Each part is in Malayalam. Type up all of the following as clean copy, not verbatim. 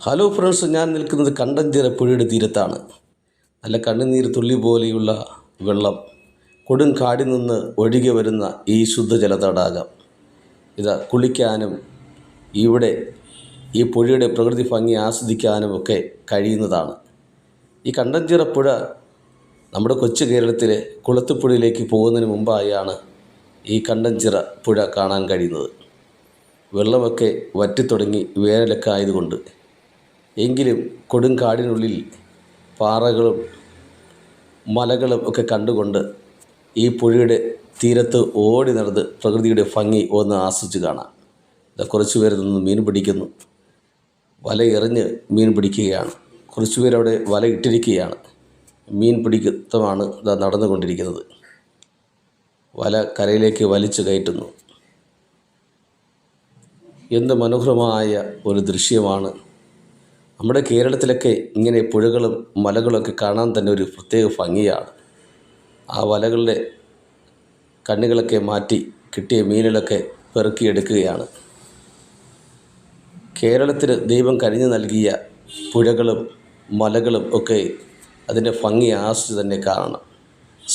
ഹലോ ഫ്രണ്ട്സ്, ഞാൻ നിൽക്കുന്നത് കണ്ടഞ്ചിറ പുഴയുടെ തീരത്താണ്. നല്ല കണ്ണുനീർ തുള്ളി പോലെയുള്ള വെള്ളം കൊടും കാടിൽ നിന്ന് ഒഴുകി വരുന്ന ഈ ശുദ്ധജല തടാകം ഇതാ കുളിക്കാനും ഇവിടെ ഈ പുഴയുടെ പ്രകൃതി ഭംഗി ആസ്വദിക്കാനും ഒക്കെ കഴിയുന്നതാണ്. ഈ കണ്ടഞ്ചിറ പുഴ നമ്മുടെ കൊച്ചു കേരളത്തിലെ കുളത്തുപുഴയിലേക്ക് പോകുന്നതിന് മുമ്പായാണ് ഈ കണ്ടഞ്ചിറ പുഴ കാണാൻ കഴിയുന്നത്. വെള്ളമൊക്കെ വറ്റിത്തുടങ്ങി വേനലൊക്കെ ആയതുകൊണ്ട്. എങ്കിലും കൊടുങ്കാടിനുള്ളിൽ പാറകളും മലകളും ഒക്കെ കണ്ടുകൊണ്ട് ഈ പുഴയുടെ തീരത്ത് ഓടി നടന്ന് പ്രകൃതിയുടെ ഭംഗി ഒന്ന് ആസ്വദിച്ച് കാണാം. കുറച്ച് പേർ നിന്ന് മീൻ പിടിക്കുന്നു, വല എറിഞ്ഞ് മീൻ പിടിക്കുകയാണ്. കുറച്ച് പേരവിടെ വല ഇട്ടിരിക്കുകയാണ്. മീൻ പിടിത്തമാണ് ഇതാ നടന്നുകൊണ്ടിരിക്കുന്നത്. വല കരയിലേക്ക് വലിച്ചു കയറ്റുന്നു. എന്ത് മനോഹരമായ ഒരു ദൃശ്യമാണ്. നമ്മുടെ കേരളത്തിലൊക്കെ ഇങ്ങനെ പുഴകളും മലകളൊക്കെ കാണാൻ തന്നെ ഒരു പ്രത്യേക ഭംഗിയാണ്. ആ വലകളുടെ കണ്ണുകളൊക്കെ മാറ്റി കിട്ടിയ മീനുകളൊക്കെ പെറുക്കിയെടുക്കുകയാണ്. കേരളത്തിന് ദൈവം കനിഞ്ഞു നൽകിയ പുഴകളും മലകളും ഒക്കെ അതിൻ്റെ ഭംഗി ആസ്വദിച്ച് തന്നെ കാണണം.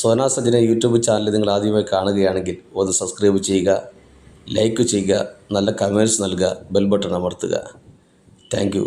സോനാ സജ്ജന യൂട്യൂബ് ചാനൽ നിങ്ങൾ ആദ്യമായി കാണുകയാണെങ്കിൽ ഒന്ന് സബ്സ്ക്രൈബ് ചെയ്യുക, ലൈക്ക് ചെയ്യുക, നല്ല കമൻറ്റ്സ് നൽകുക, ബെൽ ബട്ടൺ അമർത്തുക. Thank you.